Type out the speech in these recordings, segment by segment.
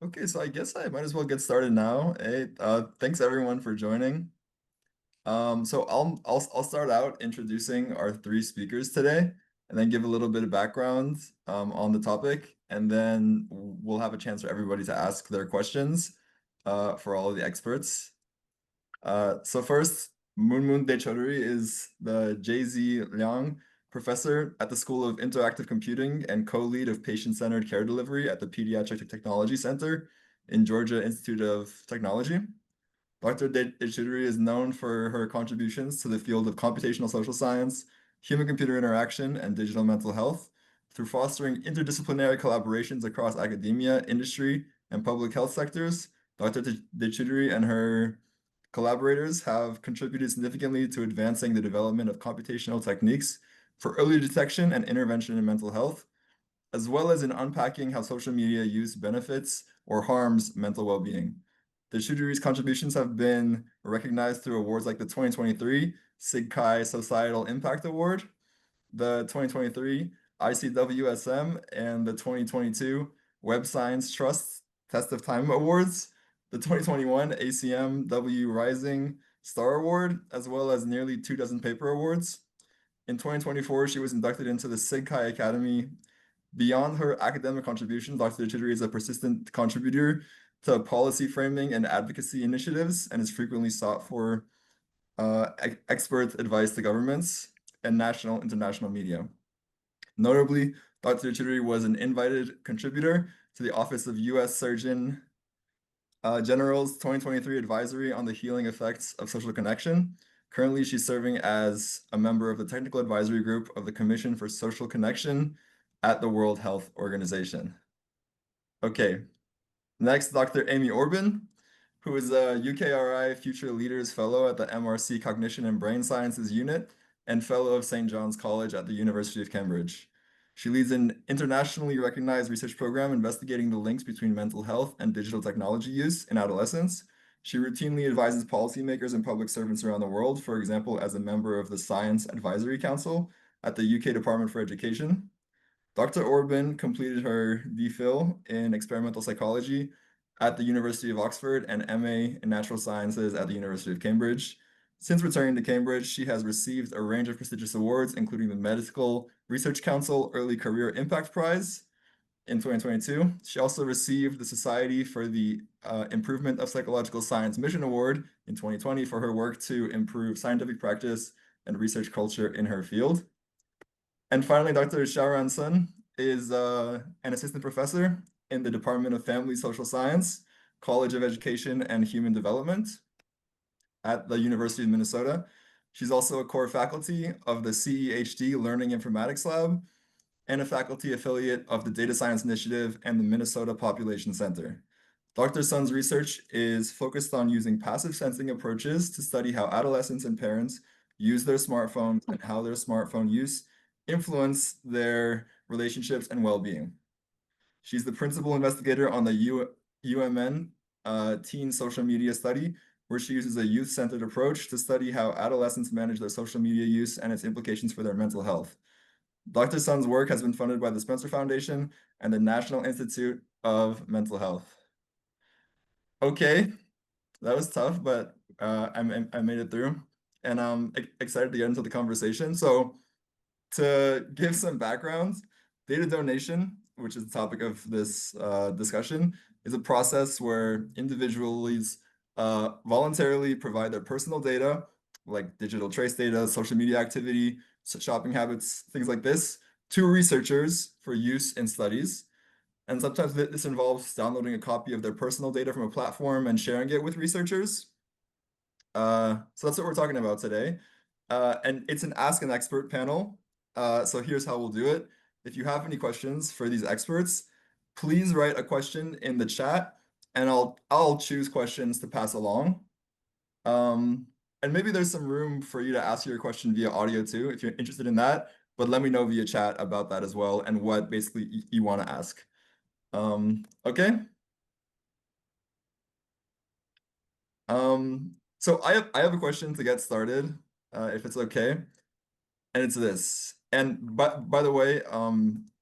Okay, so I guess I might as well get started now. Hey, thanks everyone for joining. So I'll start out introducing our three speakers today, and then give a little bit of background on the topic, and then we'll have a chance for everybody to ask their questions for all of the experts. So first, Munmun Choudhury is the J.Z. Liang Professor at the School of Interactive Computing and co-lead of patient-centered care delivery at the Pediatric Technology Center in Georgia Institute of Technology. Dr. Choudhury is known for her contributions to the field of computational social science, human-computer interaction, and digital mental health through fostering interdisciplinary collaborations across academia, industry, and public health sectors. Dr. Choudhury and her collaborators have contributed significantly to advancing the development of computational techniques for early detection and intervention in mental health, as well as in unpacking how social media use benefits or harms mental well-being. The Choudhury's contributions have been recognized through awards like the 2023 Sig Chi Societal Impact Award, the 2023 ICWSM, and the 2022 Web Science Trust Test of Time Awards, the 2021 ACMW Rising Star Award, as well as nearly 24 paper awards. In 2024, she was inducted into the Sig Chi Academy. Beyond her academic contributions, Dr. Choudhury is a persistent contributor to policy framing and advocacy initiatives and is frequently sought for expert advice to governments and national international media. Notably, Dr. Choudhury was an invited contributor to the Office of U.S. Surgeon General's 2023 advisory on the healing effects of social connection. Currently, she's serving as a member of the technical advisory group of the Commission for Social Connection at the World Health Organization. Okay, next, Dr. Amy Orben, who is a UKRI Future Leaders Fellow at the MRC Cognition and Brain Sciences Unit and Fellow of St. John's College at the University of Cambridge. She leads an internationally recognized research program investigating the links between mental health and digital technology use in adolescence. She routinely advises policymakers and public servants around the world, for example, as a member of the Science Advisory Council at the UK Department for Education. Dr. Orben completed her DPhil in experimental psychology at the University of Oxford and MA in natural sciences at the University of Cambridge. Since returning to Cambridge, she has received a range of prestigious awards, including the Medical Research Council Early Career Impact Prize in 2022. She also received the Society for the Improvement of Psychological Science Mission Award in 2020 for her work to improve scientific practice and research culture in her field. And finally, Dr. Xiaoran Sun is an assistant professor in the Department of Family Social Science, College of Education and Human Development at the University of Minnesota. She's also a core faculty of the CEHD Learning Informatics Lab and a faculty affiliate of the Data Science Initiative and the Minnesota Population Center. Dr. Sun's research is focused on using passive sensing approaches to study how adolescents and parents use their smartphones and how their smartphone use influence their relationships and well-being. She's the principal investigator on the UMN Teen Social Media Study, where she uses a youth-centered approach to study how adolescents manage their social media use and its implications for their mental health. Dr. Sun's work has been funded by the Spencer Foundation and the National Institute of Mental Health. Okay, that was tough, but I made it through, and I'm excited to get into the conversation. So to give some background, data donation, which is the topic of this discussion, is a process where individuals voluntarily provide their personal data, like digital trace data, social media activity, shopping habits, things like this, to researchers for use in studies. And sometimes this involves downloading a copy of their personal data from a platform and sharing it with researchers. So that's what we're talking about today. And it's an Ask an Expert panel. So here's how we'll do it. If you have any questions for these experts, please write a question in the chat and I'll choose questions to pass along. And maybe there's some room for you to ask your question via audio too, if you're interested in that, but let me know via chat about that as well and what basically you want to ask. Okay. So I have a question to get started, if it's okay, and it's this. And by the way,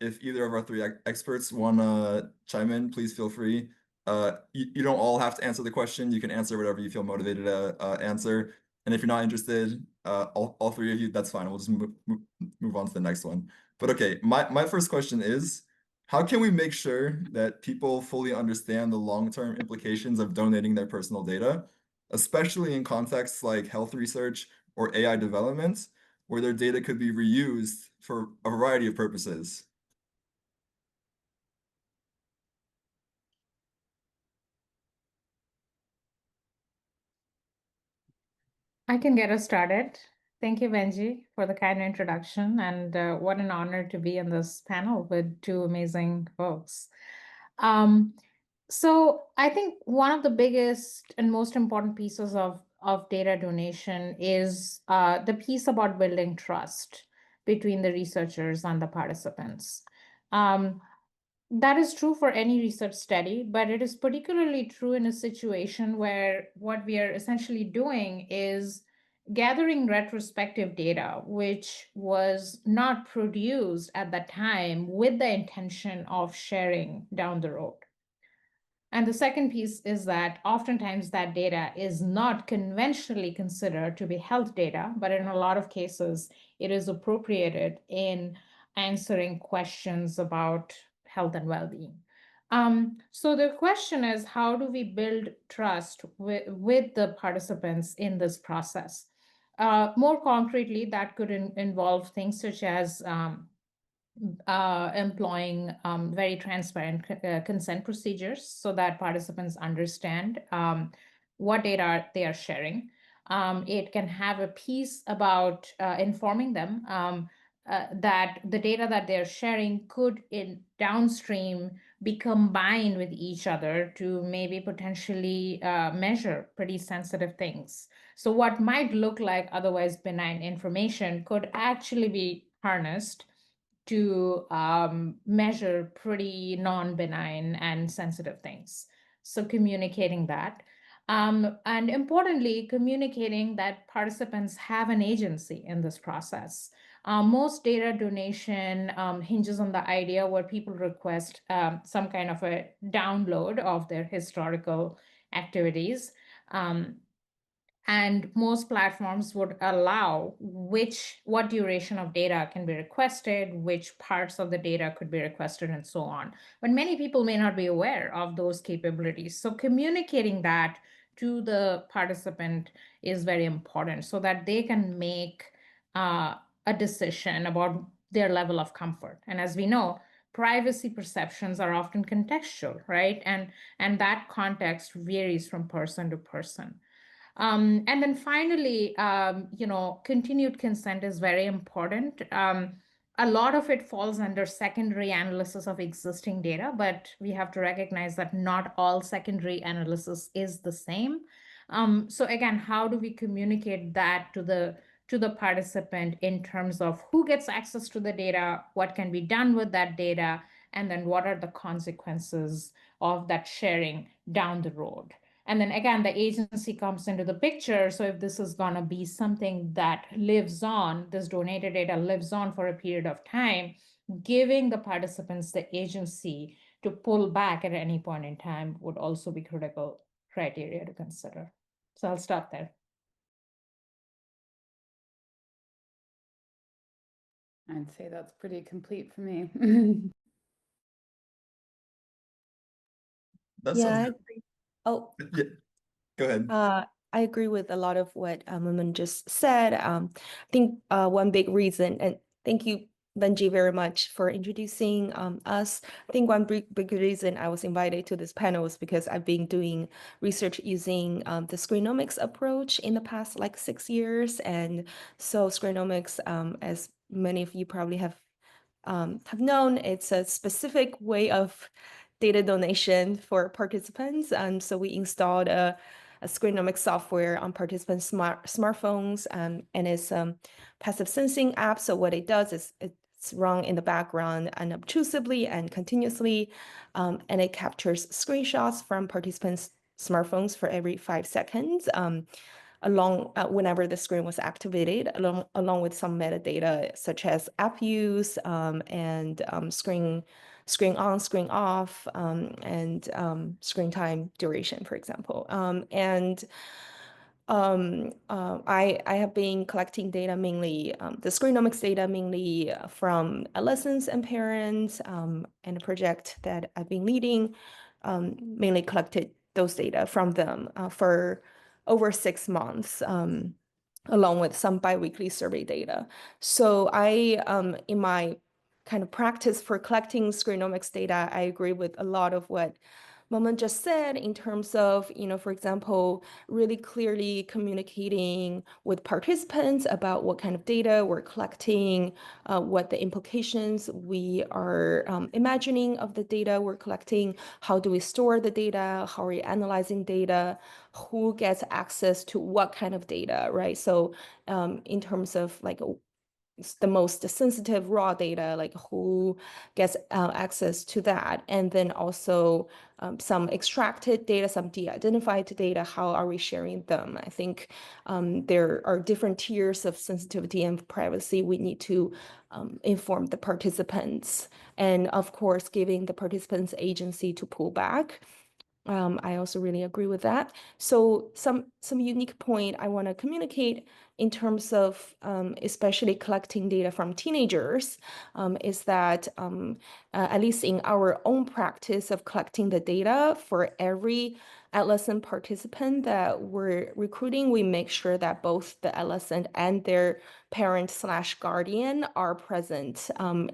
if either of our three experts want to chime in, please feel free. You don't all have to answer the question. You can answer whatever you feel motivated to answer. And if you're not interested, all three of you, that's fine. We'll just move on to the next one. But okay, my first question is, how can we make sure that people fully understand the long-term implications of donating their personal data, especially in contexts like health research or AI development, where their data could be reused for a variety of purposes? I can get us started. Thank you, Benji, for the kind introduction. And what an honor to be in this panel with two amazing folks. Um, so I think one of the biggest and most important pieces of data donation is the piece about building trust between the researchers and the participants. Um, that is true for any research study, but it is particularly true in a situation where what we are essentially doing is gathering retrospective data, which was not produced at the time with the intention of sharing down the road. And the second piece is that oftentimes that data is not conventionally considered to be health data, but in a lot of cases, it is appropriated in answering questions about health and well-being. So the question is, how do we build trust with the participants in this process? More concretely, that could involve things such as employing very transparent consent procedures so that participants understand what data they are sharing. It can have a piece about informing them that the data that they're sharing could in downstream be combined with each other to maybe potentially measure pretty sensitive things. So what might look like otherwise benign information could actually be harnessed to measure pretty non-benign and sensitive things. So communicating that. And importantly, communicating that participants have an agency in this process. Most data donation hinges on the idea where people request some kind of a download of their historical activities. And most platforms would allow what duration of data can be requested, which parts of the data could be requested, and so on. But many people may not be aware of those capabilities. So communicating that to the participant is very important so that they can make a decision about their level of comfort. And as we know, privacy perceptions are often contextual, right? And that context varies from person to person. And then finally, continued consent is very important. A lot of it falls under secondary analysis of existing data, but we have to recognize that not all secondary analysis is the same. So again, how do we communicate that to the participant in terms of who gets access to the data, what can be done with that data, and then what are the consequences of that sharing down the road? And then again, the agency comes into the picture. So if this is going to be something that lives on, this donated data lives on for a period of time, giving the participants the agency to pull back at any point in time would also be critical criteria to consider. So I'll stop there. I'd say that's pretty complete for me. That Yeah, sounds I good. agree. Oh, Yeah, go ahead. I agree with a lot of what Munmun just said. I think one big reason, and thank you, Benji, very much for introducing us. I think one big reason I was invited to this panel is because I've been doing research using the screenomics approach in the past like 6 years. And so screenomics, as many of you probably have known, it's a specific way of data donation for participants. And so we installed a screenomics software on participants' smartphones, and it's a passive sensing app. So what it does is it's run in the background unobtrusively and continuously, and it captures screenshots from participants' smartphones for every 5 seconds. Whenever the screen was activated, along with some metadata such as app use and screen screen on, screen off, and screen time duration, for example. I have been collecting data mainly, the screenomics data mainly from adolescents and parents, and a project that I've been leading mainly collected those data from them for over 6 months, along with some biweekly survey data. So in my kind of practice for collecting screenomics data, I agree with a lot of what Munmun just said in terms of, for example, really clearly communicating with participants about what kind of data we're collecting, what the implications we are imagining of the data we're collecting, how do we store the data, how are we analyzing data, who gets access to what kind of data, right? So in terms of like the most sensitive raw data, like who gets access to that, and then also some extracted data, some de-identified data, how are we sharing them? I think there are different tiers of sensitivity and privacy we need to inform the participants, and of course, giving the participants agency to pull back. I also really agree with that. So some unique point I want to communicate in terms of especially collecting data from teenagers is that at least in our own practice of collecting the data for every adolescent participant that we're recruiting, we make sure that both the adolescent and their parent/guardian are present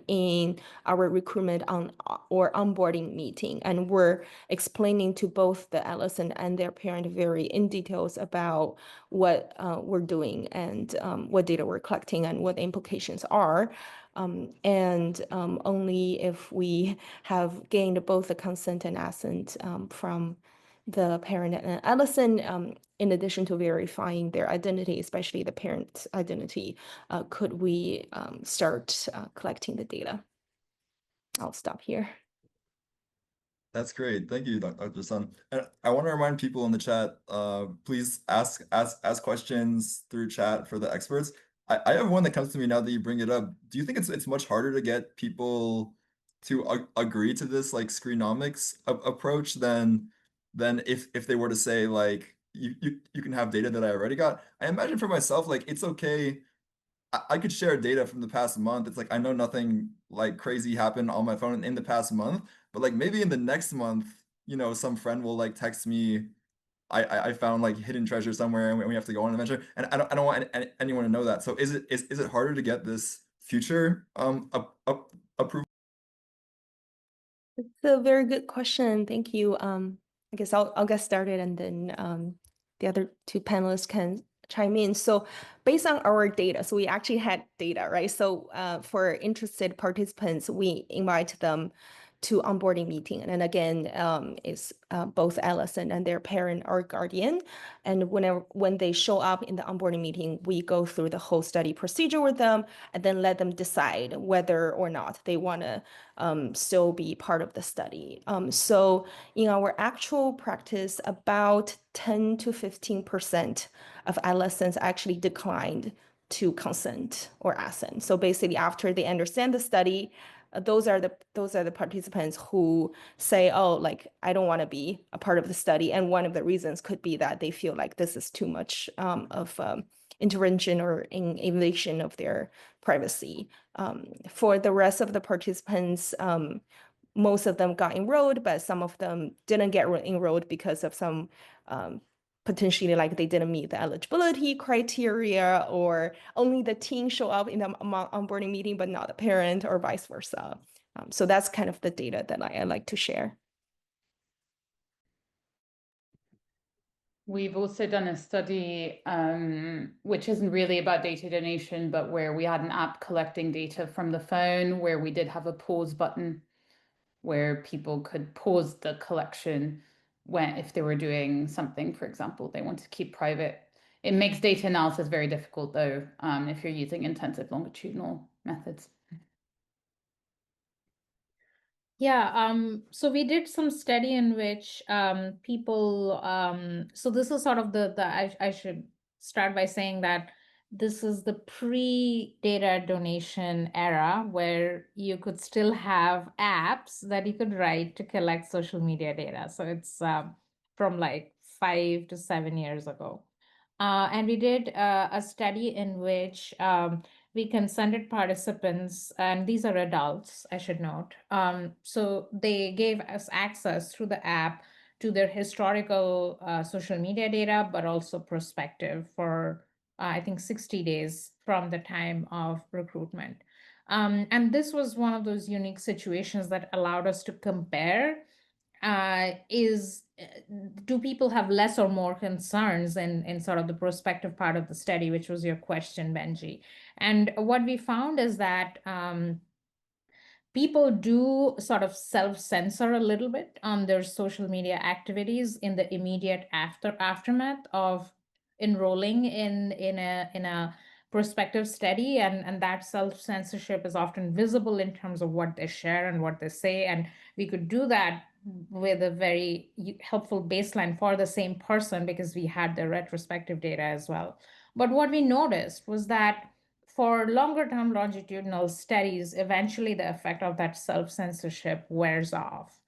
in our recruitment or onboarding meeting. And we're explaining to both the adolescent and their parent very in details about what we're doing and what data we're collecting and what the implications are. And only if we have gained both the consent and assent from the parent and adolescent, in addition to verifying their identity, especially the parent's identity, could we start collecting the data. I'll stop here. That's great. Thank you, Dr. Sun. And I want to remind people in the chat, please ask questions through chat for the experts. I have one that comes to me now that you bring it up. Do you think it's much harder to get people to agree to this like screenomics approach than if they were to say like you can have data that I already got? I imagine for myself, like it's okay. I could share data from the past month. It's like I know nothing like crazy happened on my phone in the past month, but like maybe in the next month, some friend will like text me, I found like hidden treasure somewhere and we have to go on an adventure. And I don't want anyone to know that. So is it harder to get this future approval? It's a very good question. Thank you. I guess I'll get started and then the other two panelists can chime in. So based on our data, so we actually had data, right? So for interested participants, we invite them to onboarding meeting. And then again, it's both adolescent and their parent or guardian. And when they show up in the onboarding meeting, we go through the whole study procedure with them and then let them decide whether or not they want to still be part of the study. So in our actual practice, about 10 to 15% of adolescents actually declined to consent or assent. So basically, after they understand the study, those are the participants who say, oh, like, I don't want to be a part of the study. And one of the reasons could be that they feel like this is too much of intervention or invasion of their privacy. For the rest of the participants, most of them got enrolled, but some of them didn't get enrolled because of some potentially like they didn't meet the eligibility criteria, or only the teen show up in the onboarding meeting, but not the parent, or vice versa. So that's kind of the data that I like to share. We've also done a study, which isn't really about data donation, but where we had an app collecting data from the phone, where we did have a pause button where people could pause the collection if they were doing something, for example, they want to keep private. It makes data analysis very difficult, though, if you're using intensive longitudinal methods. Yeah, so we did some study in which people, so this is sort of I should start by saying that this is the pre-data donation era where you could still have apps that you could write to collect social media data. So it's from like 5 to 7 years ago. And we did a study in which we consented participants, and these are adults, I should note. So they gave us access through the app to their historical social media data, but also prospective for, I think, 60 days from the time of recruitment. And this was one of those unique situations that allowed us to compare do people have less or more concerns in sort of the prospective part of the study, which was your question, Benji. And what we found is that people do sort of self-censor a little bit on their social media activities in the immediate aftermath of enrolling in a prospective study, and that self-censorship is often visible in terms of what they share and what they say, and we could do that with a very helpful baseline for the same person because we had the retrospective data as well. But what we noticed was that for longer term longitudinal studies, eventually the effect of that self-censorship wears off.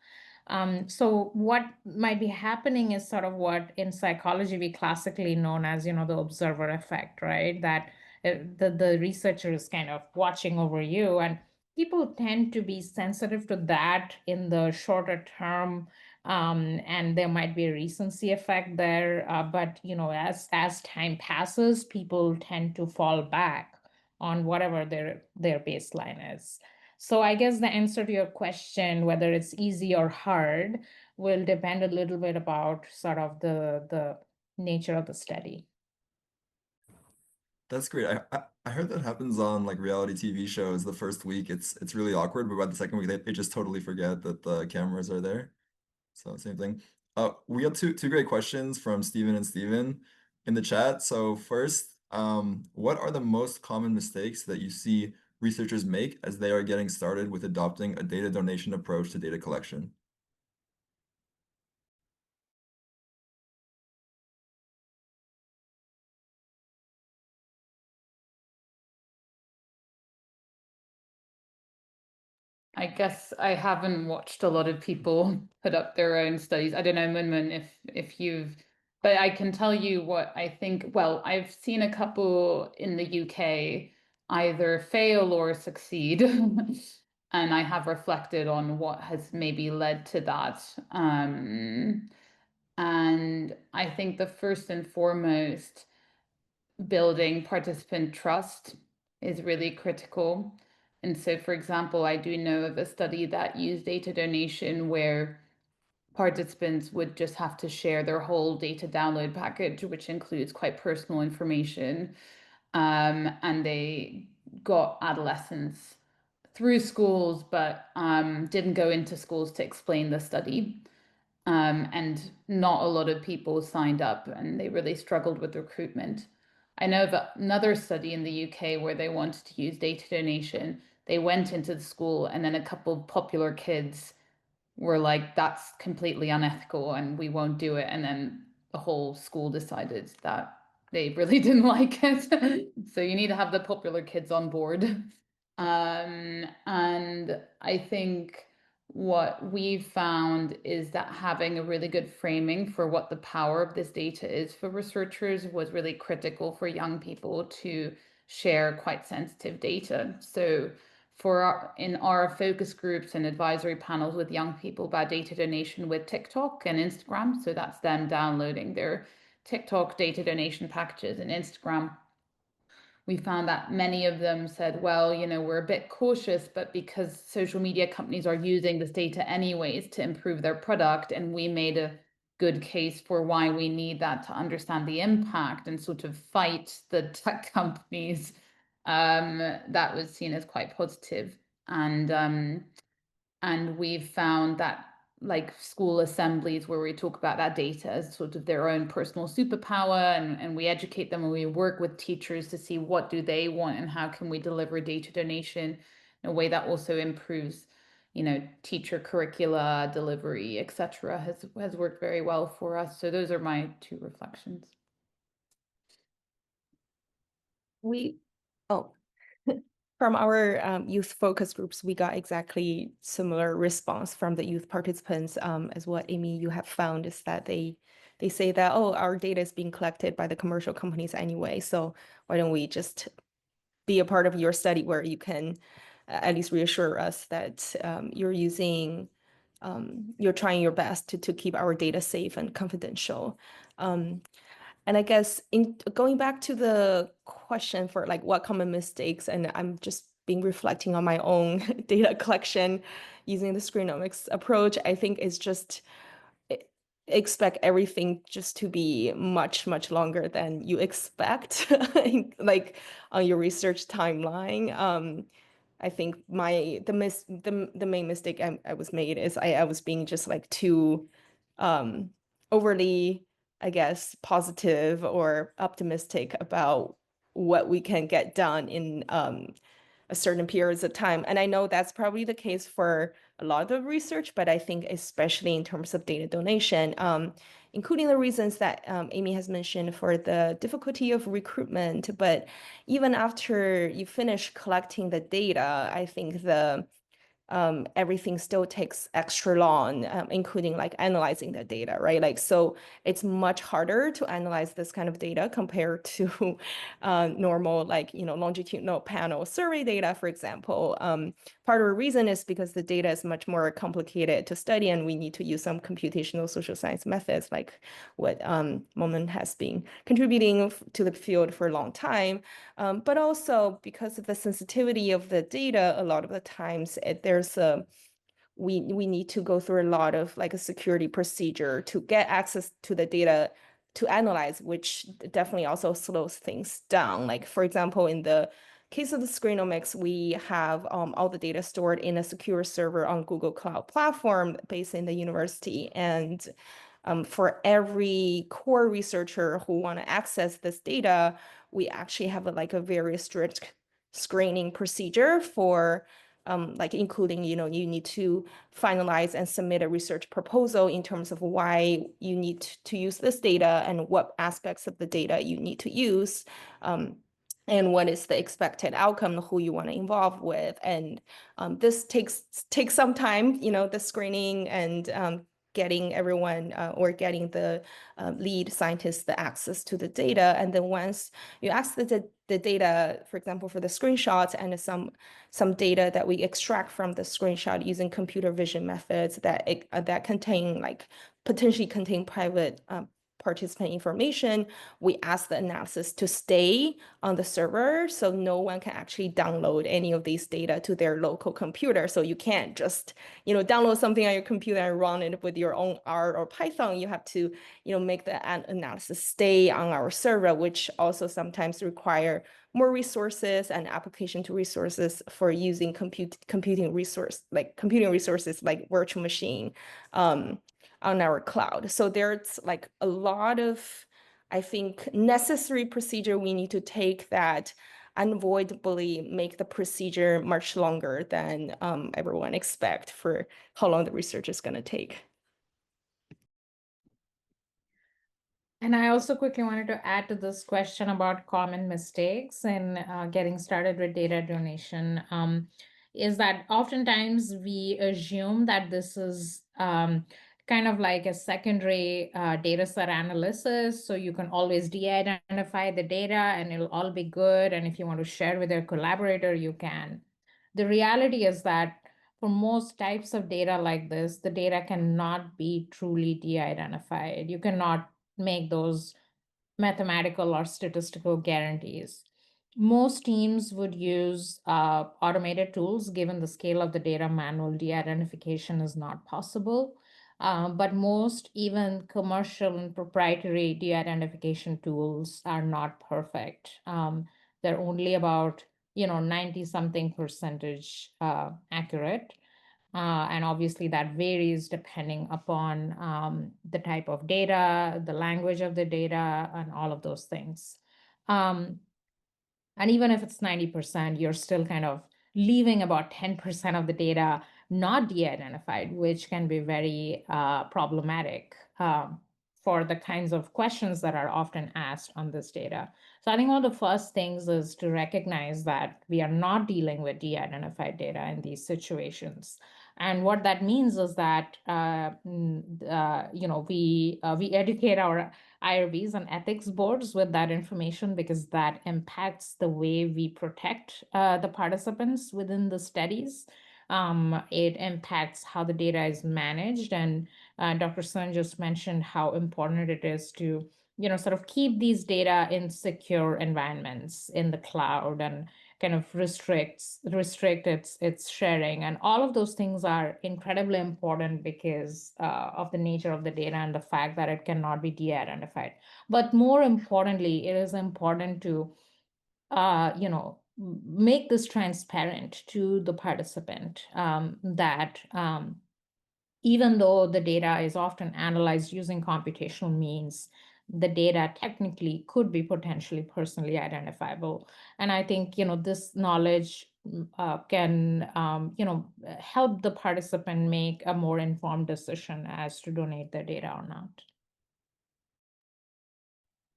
So what might be happening is sort of what in psychology we classically known as, the observer effect, right? That the researcher is kind of watching over you, and people tend to be sensitive to that in the shorter term. And there might be a recency effect there, but as time passes, people tend to fall back on whatever their baseline is. So I guess the answer to your question, whether it's easy or hard, will depend a little bit about sort of the nature of the study. That's great. I heard that happens on like reality TV shows. The first week it's really awkward, but by the second week they just totally forget that the cameras are there. So same thing. We got two great questions from Steven and Steven in the chat. So first, what are the most common mistakes that you see researchers make as they are getting started with adopting a data donation approach to data collection? I guess I haven't watched a lot of people put up their own studies. I don't know, Munmun, if you've, but I can tell you what I think. Well, I've seen a couple in the UK either fail or succeed. And I have reflected on what has maybe led to that. And I think the first and foremost, building participant trust is really critical. And so, for example, I do know of a study that used data donation where participants would just have to share their whole data download package, which includes quite personal information. And they got adolescents through schools, but didn't go into schools to explain the study. And not a lot of people signed up, and they really struggled with recruitment. I know of another study in the UK where they wanted to use data donation. They went into the school, and then a couple of popular kids were like, that's completely unethical and we won't do it. And then the whole school decided that they really didn't like it. So you need to have the popular kids on board. And I think what we've found is that having a really good framing for what the power of this data is for researchers was really critical for young people to share quite sensitive data. So in our focus groups and advisory panels with young people about data donation with TikTok and Instagram, so that's them downloading their TikTok data donation packages and Instagram, we found that many of them said, well, we're a bit cautious, but because social media companies are using this data anyways to improve their product, and we made a good case for why we need that to understand the impact and sort of fight the tech companies, that was seen as quite positive. And we've found that like school assemblies where we talk about that data as sort of their own personal superpower, and we educate them and we work with teachers to see what do they want and how can we deliver data donation in a way that also improves teacher curricula delivery, etc. has worked very well for us. So those are my two reflections. We, oh, from our youth focus groups, we got exactly similar response from the youth participants as what Amy you have found is that they say that, oh, our data is being collected by the commercial companies anyway, so why don't we just be a part of your study where you can at least reassure us that you're trying your best to keep our data safe and confidential. And I guess in going back to the question for like what common mistakes, and I'm just been reflecting on my own data collection using the screenomics approach, I think it's just expect everything just to be much, much longer than you expect, like on your research timeline. I think the main mistake I was made is I was being just like too overly, I guess, positive or optimistic about what we can get done in a certain periods of time. And I know that's probably the case for a lot of research, but I think especially in terms of data donation, including the reasons that Amy has mentioned for the difficulty of recruitment. But even after you finish collecting the data, I think everything still takes extra long, including like analyzing the data, right? Like, so it's much harder to analyze this kind of data compared to normal, like, longitudinal panel survey data, for example. Part of the reason is because the data is much more complicated to study, and we need to use some computational social science methods, like what Munmun has been contributing to the field for a long time. But also because of the sensitivity of the data, a lot of the times we need to go through a lot of like a security procedure to get access to the data to analyze, which definitely also slows things down. Like, for example, in the case of the screenomics, we have all the data stored in a secure server on Google Cloud Platform based in the university. And for every core researcher who want to access this data, we actually have a very strict screening procedure for like including, you need to finalize and submit a research proposal in terms of why you need to use this data and what aspects of the data you need to use. And what is the expected outcome, who you want to involve with. And this takes some time, the screening and getting everyone or getting the lead scientists the access to the data. And then once you ask the data, for example, for the screenshots and some data that we extract from the screenshot using computer vision methods that potentially contain private participant information, we ask the analysis to stay on the server so no one can actually download any of these data to their local computer. So you can't just, download something on your computer and run it with your own R or Python. You have to, make the analysis stay on our server, which also sometimes require more resources and application to resources for using computing resources like virtual machine on our cloud. So there's like a lot of, I think, necessary procedure we need to take that unavoidably make the procedure much longer than everyone expect for how long the research is going to take. And I also quickly wanted to add to this question about common mistakes in getting started with data donation, is that oftentimes we assume that this is kind of like a secondary data set analysis. So you can always de-identify the data and it'll all be good. And if you want to share with your collaborator, you can. The reality is that for most types of data like this, the data cannot be truly de-identified. You cannot make those mathematical or statistical guarantees. Most teams would use automated tools. Given the scale of the data, manual de-identification is not possible. But most even commercial and proprietary de-identification tools are not perfect. They're only about 90-something percentage accurate. And obviously that varies depending upon the type of data, the language of the data, and all of those things. And even if it's 90%, you're still kind of leaving about 10% of the data not de-identified, which can be very problematic. for the kinds of questions that are often asked on this data. So I think one of the first things is to recognize that we are not dealing with de-identified data in these situations. And what that means is that we educate our IRBs and ethics boards with that information, because that impacts the way we protect the participants within the studies. It impacts how the data is managed, and Dr. Sun just mentioned how important it is to sort of keep these data in secure environments in the cloud, and kind of restrict its sharing. And all of those things are incredibly important because of the nature of the data and the fact that it cannot be de-identified. But more importantly, it is important to make this transparent to the participant, that even though the data is often analyzed using computational means, the data technically could be potentially personally identifiable. And I think, this knowledge can, help the participant make a more informed decision as to donate their data or not.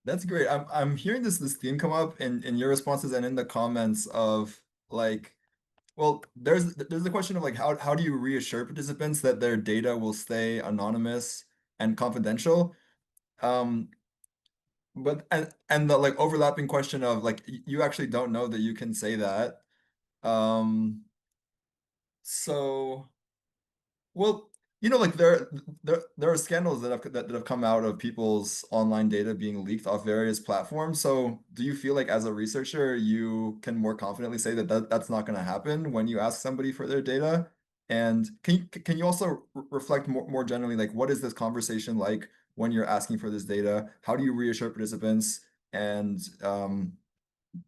That's great. I'm hearing this theme come up in your responses and in the comments of like, well, there's the question of like how do you reassure participants that their data will stay anonymous and confidential? But and the like overlapping question of like you actually don't know that you can say that. So well, like there are scandals that have come out of people's online data being leaked off various platforms. So do you feel like as a researcher you can more confidently say that that's not going to happen when you ask somebody for their data? And can you also reflect more generally, like what is this conversation like when you're asking for this data? How do you reassure participants? And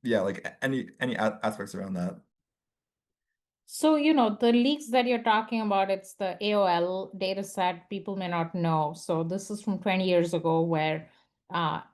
yeah, like any aspects around that. So, the leaks that you're talking about, it's the AOL data set. People may not know. So this is from 20 years ago, where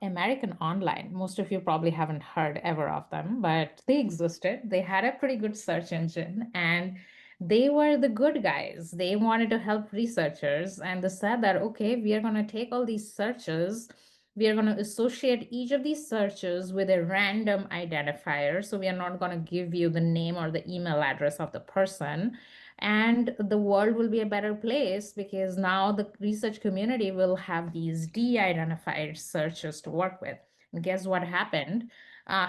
American Online, most of you probably haven't heard ever of them, but they existed. They had a pretty good search engine, and they were the good guys. They wanted to help researchers, and they said that, okay, we are going to take all these searches. We are going to associate each of these searches with a random identifier. So we are not going to give you the name or the email address of the person. And the world will be a better place, because now the research community will have these de-identified searches to work with. And guess what happened?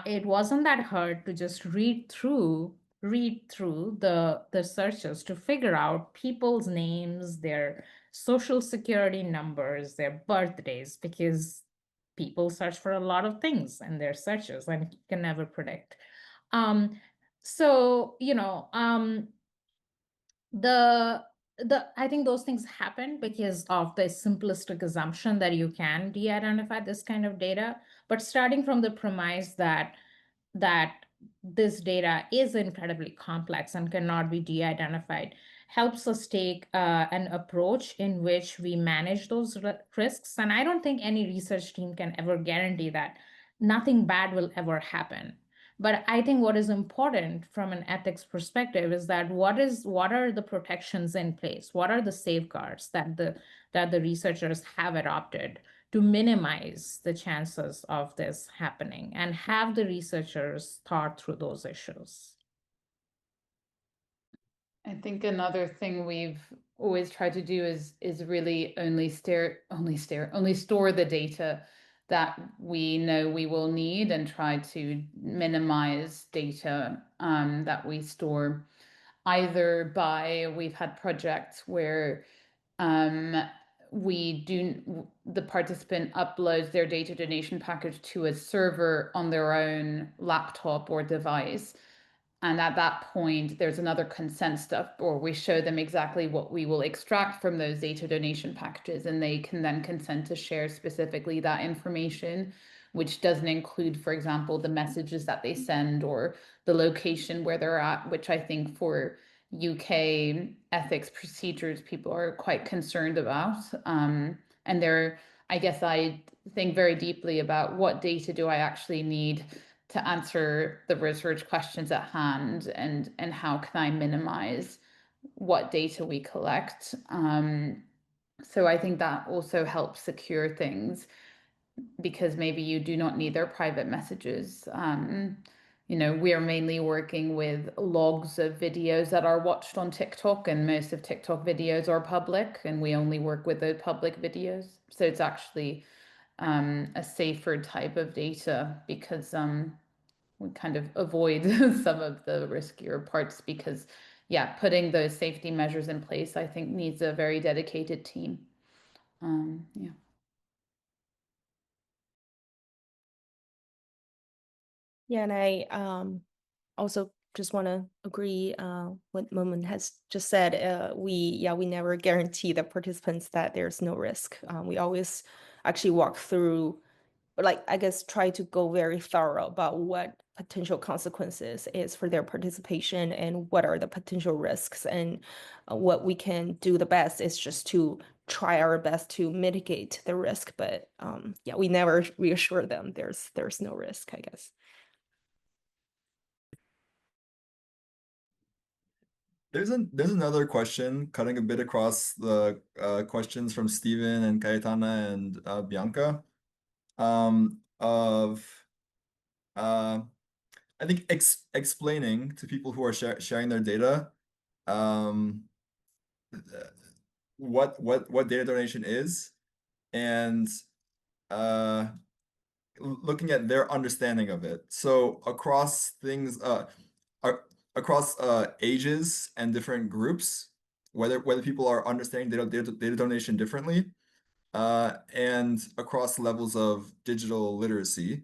It wasn't that hard to just read through the searches to figure out people's names, their social security numbers, their birthdays, because people search for a lot of things in their searches, and you can never predict. So I think those things happen because of the simplistic assumption that you can de-identify this kind of data. But starting from the premise that this data is incredibly complex and cannot be de-identified helps us take an approach in which we manage those risks. And I don't think any research team can ever guarantee that nothing bad will ever happen. But I think what is important from an ethics perspective is that what are the protections in place? What are the safeguards that the researchers have adopted to minimize the chances of this happening, and have the researchers thought through those issues? I think another thing we've always tried to do is really only store the data that we know we will need, and try to minimize data that we store. Either we've had projects where the participant uploads their data donation package to a server on their own laptop or device. And at that point, there's another consent step, or we show them exactly what we will extract from those data donation packages, and they can then consent to share specifically that information, which doesn't include, for example, the messages that they send or the location where they're at, which I think for UK ethics procedures, people are quite concerned about. And I guess I think very deeply about what data do I actually need to answer the research questions at hand, and how can I minimize what data we collect. So I think that also helps secure things, because maybe you do not need their private messages. We are mainly working with logs of videos that are watched on TikTok, and most of TikTok videos are public, and we only work with the public videos. So it's actually a safer type of data, because we kind of avoid some of the riskier parts, because yeah, putting those safety measures in place, I think, needs a very dedicated team. Yeah. Yeah, and I also just want to agree what Munmun has just said. We never guarantee the participants that there's no risk. We always actually walk through, like, I guess, try to go very thorough about what potential consequences is for their participation and what are the potential risks. And what we can do the best is just to try our best to mitigate the risk. But yeah, we never reassure them there's no risk, I guess. There's another question cutting a bit across the questions from Steven and Cayetana and Bianca, of I think explaining to people who are sharing their data, um, what data donation is, and looking at their understanding of it. So across things, across ages and different groups, whether people are understanding data donation differently, and across levels of digital literacy.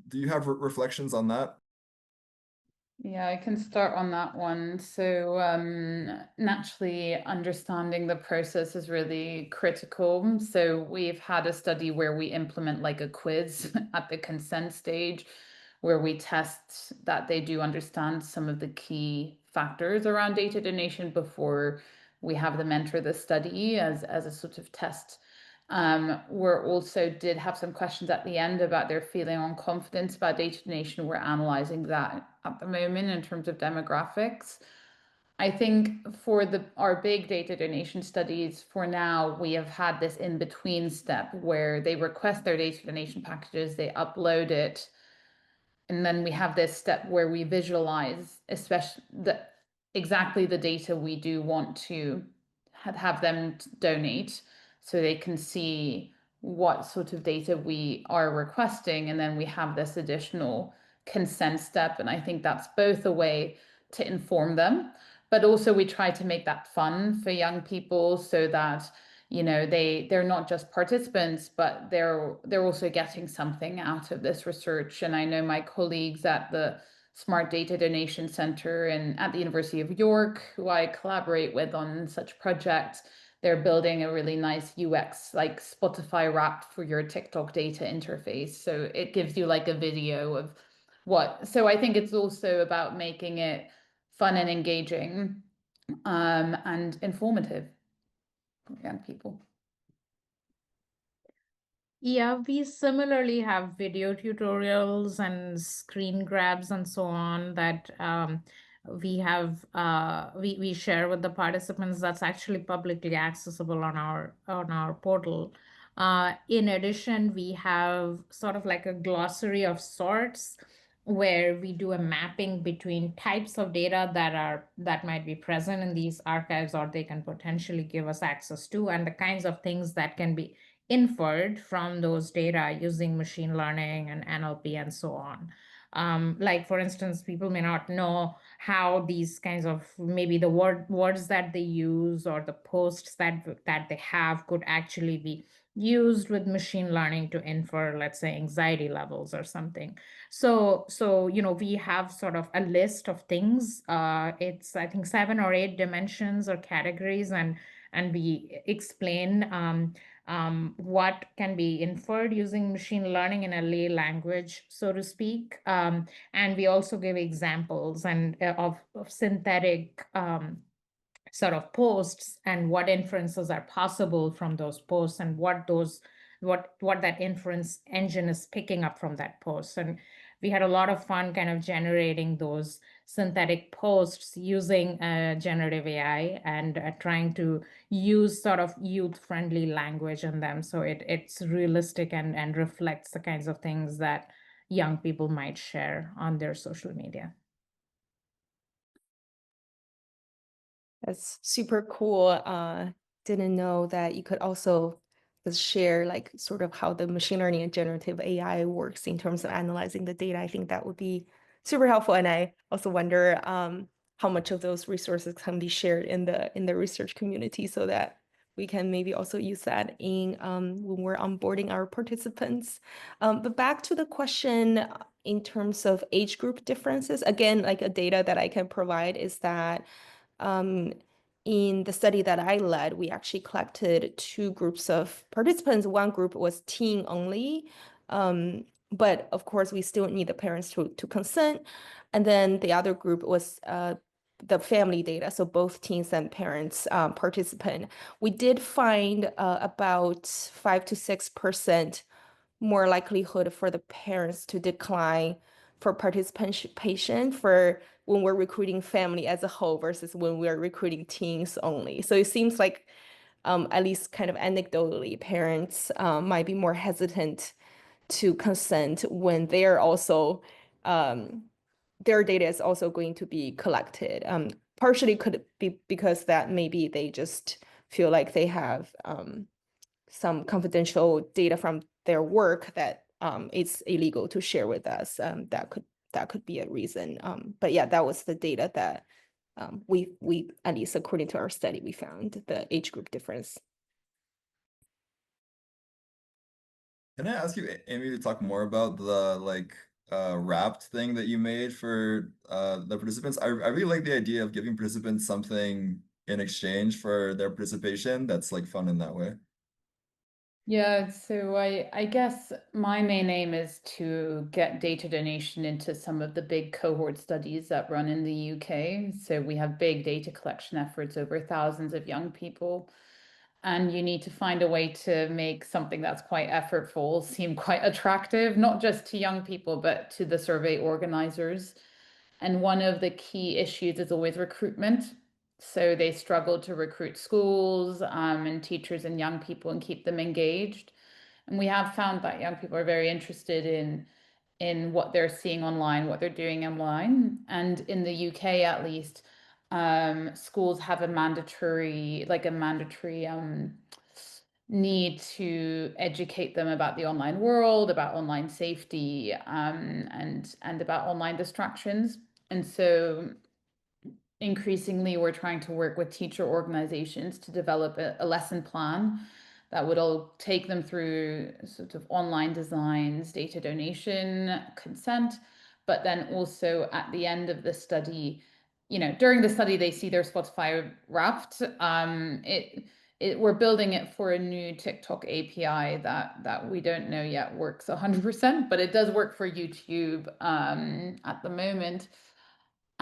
Do you have reflections on that? Yeah, I can start on that one. So, naturally, understanding the process is really critical. So, we've had a study where we implement like a quiz at the consent stage, where we test that they do understand some of the key factors around data donation before we have them enter the study as a sort of test. We're also did have some questions at the end about their feeling on confidence about data donation. We're analyzing that at the moment in terms of demographics. I think for our big data donation studies, for now, we have had this in between step where they request their data donation packages, they upload it, and then we have this step where we visualize, especially exactly the data we do want to have them donate, so they can see what sort of data we are requesting. And then we have this additional consent step. And I think that's both a way to inform them, but also we try to make that fun for young people, so that they're not just participants, but they're also getting something out of this research. And I know my colleagues at the Smart Data Donation Center and at the University of York, who I collaborate with on such projects, they're building a really nice UX, like Spotify wrapped for your TikTok data interface. So it gives you like a video of what. So I think it's also about making it fun and engaging, and informative for young people. Yeah, we similarly have video tutorials and screen grabs and so on that we share with the participants. That's actually publicly accessible on our portal. In addition, we have sort of like a glossary of sorts where we do a mapping between types of data that might be present in these archives, or they can potentially give us access to, and the kinds of things that can be inferred from those data using machine learning and NLP and so on. Like, for instance, people may not know how these kinds of, maybe the words that they use or the posts that they have could actually be used with machine learning to infer, let's say, anxiety levels or something. So we have sort of a list of things. It's, I think, 7 or 8 dimensions or categories, and we explain what can be inferred using machine learning in a lay language, so to speak. And we also give examples of synthetic sort of posts, and what inferences are possible from those posts, and what that inference engine is picking up from that post. And we had a lot of fun kind of generating those synthetic posts using generative AI and trying to use sort of youth-friendly language in them. So it's realistic and reflects the kinds of things that young people might share on their social media. That's super cool. Didn't know that you could also just share like sort of how the machine learning and generative AI works in terms of analyzing the data. I think that would be super helpful. And I also wonder how much of those resources can be shared in the research community so that we can maybe also use that in when we're onboarding our participants. But back to the question in terms of age group differences, again, like a data that I can provide is that in the study that I led, we actually collected two groups of participants. One group was teen only, but of course, we still need the parents to consent. And then the other group was the family data, so both teens and parents participant. We did find about 5 to 6% more likelihood for the parents to decline for participation for when we're recruiting family as a whole versus when we're recruiting teens only. So it seems like, at least kind of anecdotally, parents might be more hesitant to consent when they're also, their data is also going to be collected. Partially could be because that maybe they just feel like they have some confidential data from their work that it's illegal to share with us. That could be a reason. But yeah, that was the data that we at least according to our study, we found the age group difference. Can I ask you, Amy, to talk more about the like wrapped thing that you made for the participants? I really like the idea of giving participants something in exchange for their participation that's like fun in that way. Yeah, so I guess my main aim is to get data donation into some of the big cohort studies that run in the UK. So we have big data collection efforts over thousands of young people. And you need to find a way to make something that's quite effortful seem quite attractive, not just to young people, but to the survey organizers. And one of the key issues is always recruitment. So they struggle to recruit schools and teachers and young people and keep them engaged. And we have found that young people are very interested in what they're seeing online, what they're doing online. And in the UK, at least, schools have a mandatory need to educate them about the online world, about online safety, and about online distractions. And so increasingly, we're trying to work with teacher organizations to develop a lesson plan that would all take them through sort of online designs, data donation, consent, but then also at the end of the study, during the study, they see their Spotify wrapped. We're building it for a new TikTok API that we don't know yet works 100%, but it does work for YouTube at the moment.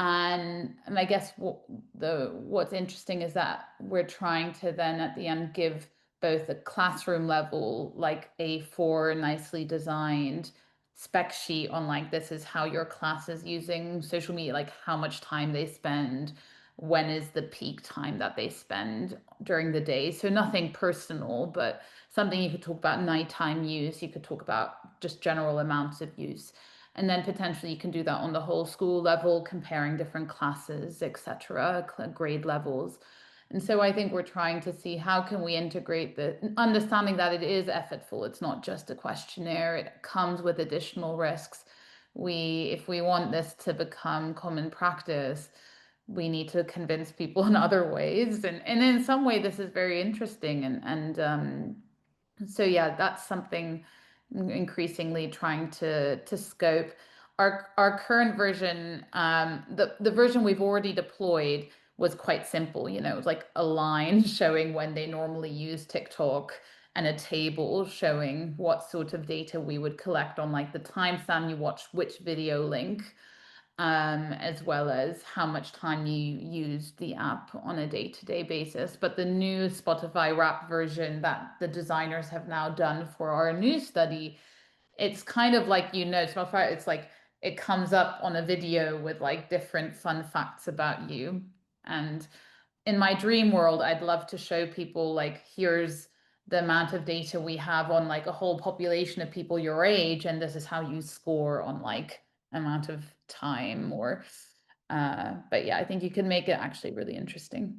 And I guess what's interesting is that we're trying to then at the end give both a classroom level, like A4 nicely designed spec sheet on like this is how your class is using social media, like how much time they spend, when is the peak time that they spend during the day. So nothing personal, but something you could talk about nighttime use, you could talk about just general amounts of use. And then potentially you can do that on the whole school level, comparing different classes, etc., grade levels. And so I think we're trying to see how can we integrate the understanding that it is effortful. It's not just a questionnaire. It comes with additional risks. If we want this to become common practice, we need to convince people in other ways. And in some way, this is very interesting. So yeah, that's something increasingly trying to scope. Our current version, the version we've already deployed was quite simple. It was like a line showing when they normally use TikTok and a table showing what sort of data we would collect on like the timestamp you watch which video link, as well as how much time you use the app on a day-to-day basis. But the new Spotify Wrap version that the designers have now done for our new study, it's kind of like, Spotify, it's like it comes up on a video with like different fun facts about you. And in my dream world, I'd love to show people like, here's the amount of data we have on like a whole population of people your age, and this is how you score on like amount of time or but yeah, I think you can make it actually really interesting.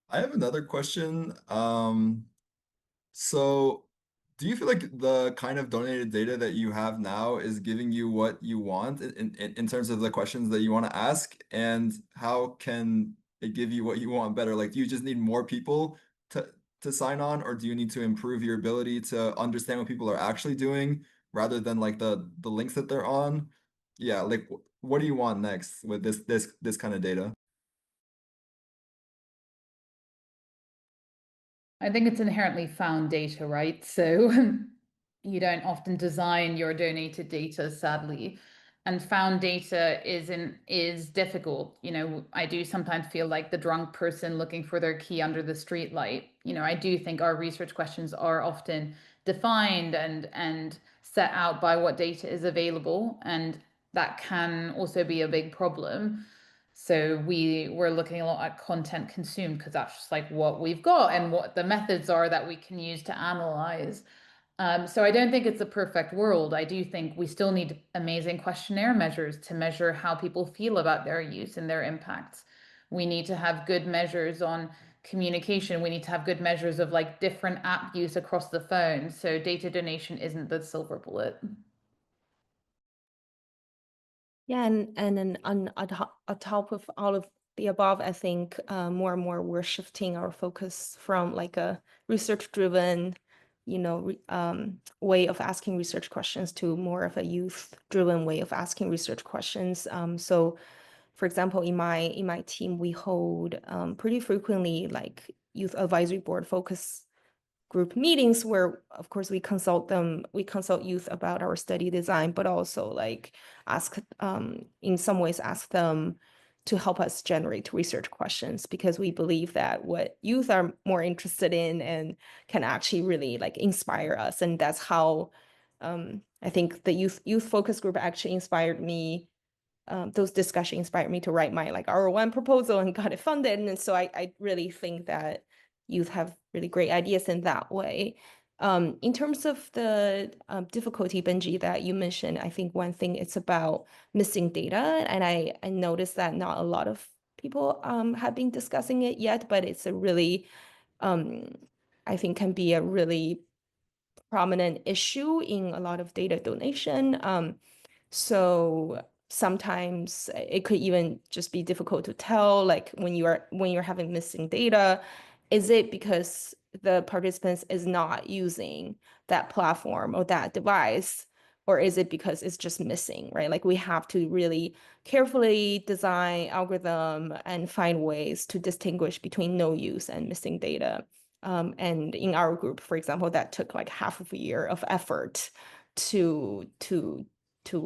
I have another question. So do you feel like the kind of donated data that you have now is giving you what you want in terms of the questions that you want to ask? And how can it give you what you want better? Like, do you just need more people to sign on, or do you need to improve your ability to understand what people are actually doing rather than like the links that they're on? Yeah, like what do you want next with this kind of data? I think it's inherently found data, right? So you don't often design your donated data, sadly. And found data is difficult. You know, I do sometimes feel like the drunk person looking for their key under the street light. You know, I do think our research questions are often defined and set out by what data is available, and that can also be a big problem. So we're looking a lot at content consumed because that's just like what we've got and what the methods are that we can use to analyze. So I don't think it's a perfect world. I do think we still need amazing questionnaire measures to measure how people feel about their use and their impacts. We need to have good measures on communication. We need to have good measures of like different app use across the phone. So data donation isn't the silver bullet. Yeah, and then on top of all of the above, I think more and more we're shifting our focus from like a research-driven, way of asking research questions to more of a youth-driven way of asking research questions. So, for example, in my team, we hold pretty frequently like youth advisory board focus group meetings where of course we consult youth about our study design, but also like ask in some ways ask them to help us generate research questions, because we believe that what youth are more interested in and can actually really like inspire us. And that's how I think the youth focus group actually inspired me. Those discussions inspired me to write my like R1 proposal and got it funded. And so I really think that youth have really great ideas in that way. In terms of the difficulty, Benji, that you mentioned, I think one thing it's about missing data. And I noticed that not a lot of people have been discussing it yet, but it's a really, I think can be a really prominent issue in a lot of data donation. So sometimes it could even just be difficult to tell, like when you're having missing data, is it because the participants is not using that platform or that device, or is it because it's just missing, right? Like we have to really carefully design algorithm and find ways to distinguish between no use and missing data. And in our group, for example, that took like half of a year of effort to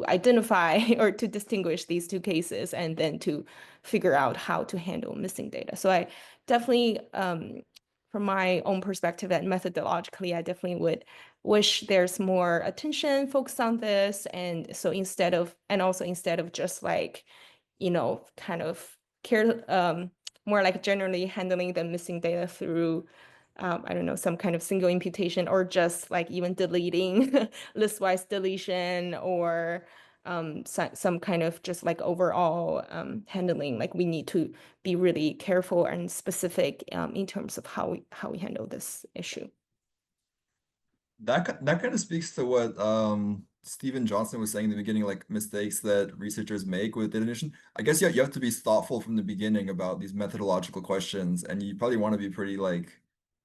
identify or to distinguish these two cases and then to figure out how to handle missing data. So I definitely, from my own perspective and methodologically, I definitely would wish there's more attention focused on this. And so instead of just like, kind of more like generally handling the missing data through I don't know, some kind of single imputation, or just like even deleting list-wise deletion, or some kind of just like overall handling. Like we need to be really careful and specific in terms of how we handle this issue. That kind of speaks to what Stephen Johnson was saying in the beginning, like mistakes that researchers make with data donation. I guess you have to be thoughtful from the beginning about these methodological questions, and you probably want to be pretty like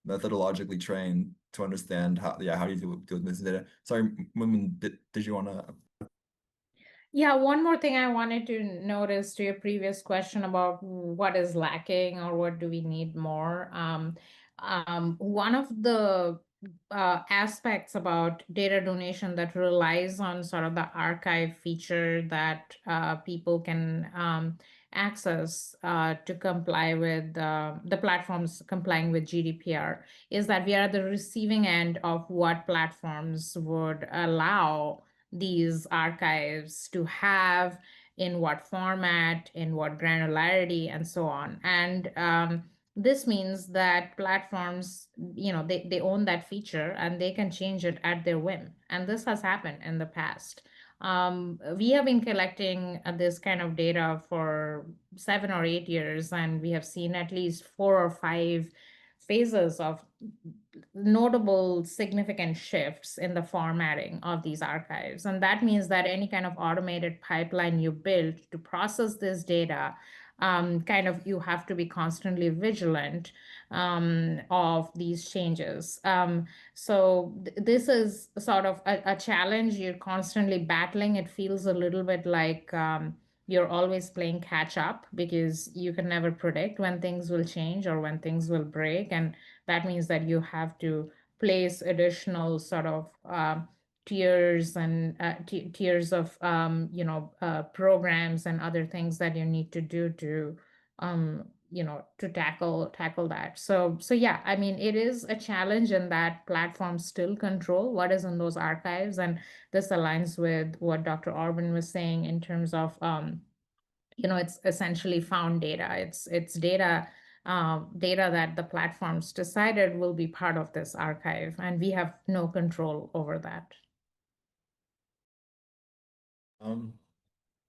methodologically trained to understand how you deal with missing data. Sorry, Munmun, did you want to? Yeah, one more thing I wanted to notice to your previous question about what is lacking or what do we need more. One of the aspects about data donation that relies on sort of the archive feature that people can access to comply with the platforms complying with GDPR is that we are at the receiving end of what platforms would allow these archives to have, in what format, in what granularity, and so on. And this means that platforms, they own that feature and they can change it at their whim. And this has happened in the past. We have been collecting this kind of data for 7 or 8 years, and we have seen at least 4 or 5 phases of notable significant shifts in the formatting of these archives. And that means that any kind of automated pipeline you build to process this data, you have to be constantly vigilant of these changes. This is sort of a challenge you're constantly battling. It feels a little bit like you're always playing catch up because you can never predict when things will change or when things will break. And that means that you have to place additional sort of tiers and tiers of programs and other things that you need to do to to tackle that. So yeah, I mean, it is a challenge in that platforms still control what is in those archives, and this aligns with what Dr. Orben was saying in terms of it's essentially found data. It's data that the platforms decided will be part of this archive, and we have no control over that.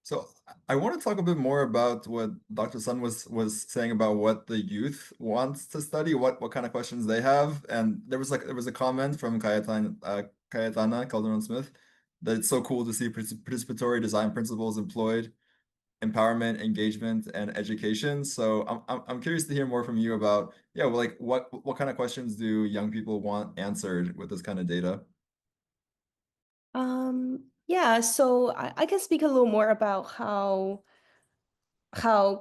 So I want to talk a bit more about what Dr. Sun was saying about what the youth wants to study, what kind of questions they have. And there was a comment from Cayetana Calderon-Smith that it's so cool to see participatory design principles employed, empowerment, engagement, and education. So I'm curious to hear more from you about, yeah, well, like what kind of questions do young people want answered with this kind of data? Yeah, so I can speak a little more about how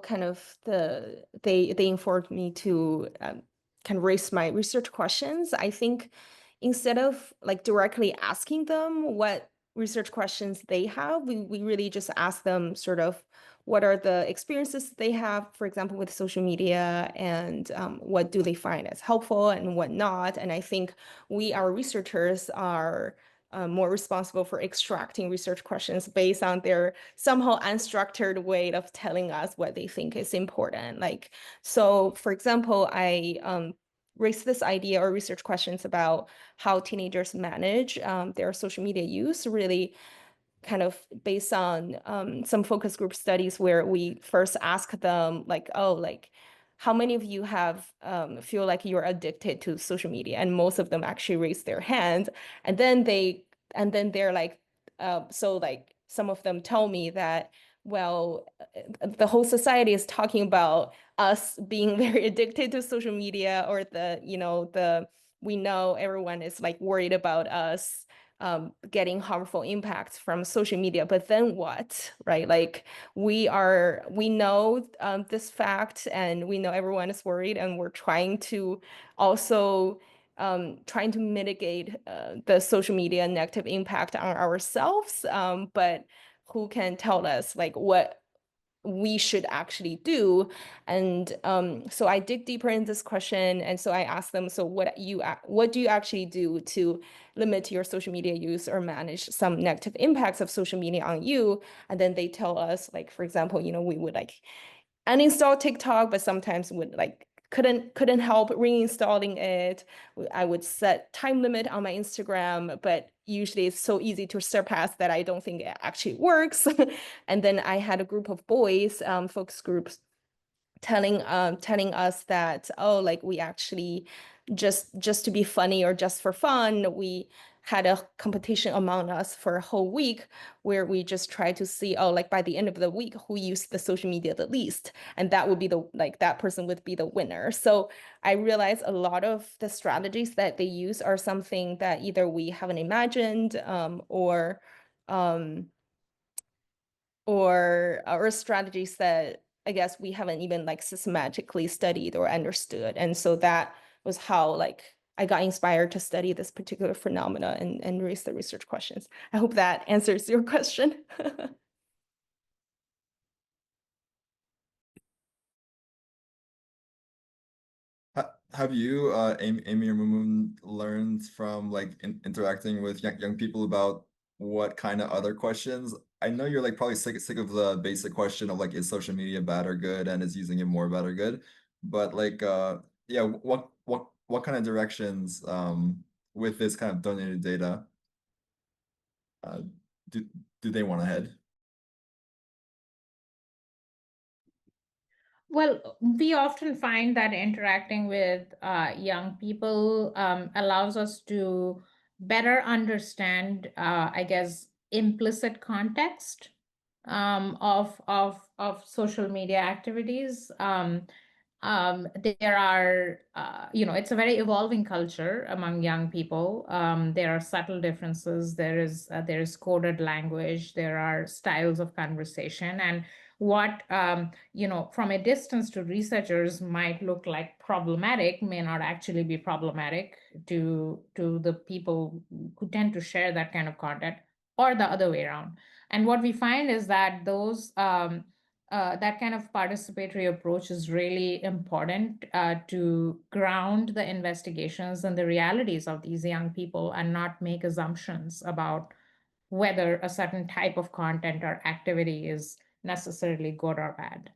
kind of they informed me to kind of raise my research questions. I think instead of like directly asking them what research questions they have, we really just ask them sort of what are the experiences they have, for example, with social media, and what do they find as helpful and what not. And I think our researchers are more responsible for extracting research questions based on their somehow unstructured way of telling us what they think is important. Like, so for example, I raised this idea or research questions about how teenagers manage their social media use, really kind of based on some focus group studies where we first ask them like, oh, like, how many of you have feel like you're addicted to social media? And most of them actually raise their hand. And then they're like, so like some of them tell me that, well, the whole society is talking about us being very addicted to social media, or we know everyone is like worried about us getting harmful impacts from social media, but then what, right? Like we know this fact, and we know everyone is worried, and we're trying to also trying to mitigate the social media negative impact on ourselves. But who can tell us like what we should actually do? And so I dig deeper in this question, and so I asked them, so what do you actually do to limit your social media use or manage some negative impacts of social media on you? And then they tell us, like, for example, we would like uninstall TikTok, but sometimes would like couldn't help reinstalling it. I would set time limit on my Instagram, but usually it's so easy to surpass that I don't think it actually works. And then I had a group of boys, focus groups, telling us that, oh, like we actually just to be funny or just for fun, we had a competition among us for a whole week where we just try to see, oh, like by the end of the week, who used the social media the least, and that would be that person would be the winner. So I realized a lot of the strategies that they use are something that either we haven't imagined or strategies that I guess we haven't even like systematically studied or understood. And so that was how like I got inspired to study this particular phenomena and raise the research questions. I hope that answers your question. have you, Amy or Munmun, learned from like interacting with young people about what kind of other questions? I know you're like probably sick of the basic question of like, is social media bad or good, and is using it more bad or good? But like, yeah, what kind of directions with this kind of donated data uh, do they want to head? Well, we often find that interacting with young people allows us to better understand, I guess, implicit context of social media activities. There are, it's a very evolving culture among young people. There are subtle differences. There is coded language. There are styles of conversation, and what from a distance to researchers might look like problematic may not actually be problematic to the people who tend to share that kind of content, or the other way around. And what we find is that those that kind of participatory approach is really important to ground the investigations and the realities of these young people and not make assumptions about whether a certain type of content or activity is necessarily good or bad.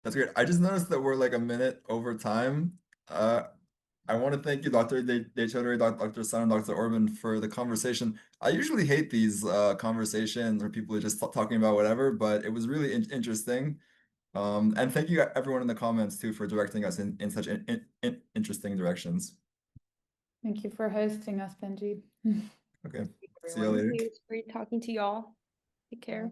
That's great. I just noticed that we're like a minute over time. I want to thank you, Dr. Choudhury, Dr. San, and Dr. Orben, for the conversation. I usually hate these conversations where people are just talking about whatever, but it was really interesting. And thank you everyone in the comments too for directing us in such interesting directions. Thank you for hosting us, Benji. Okay, see you Everyone. later. Thank you. It's great talking to y'all. Take care.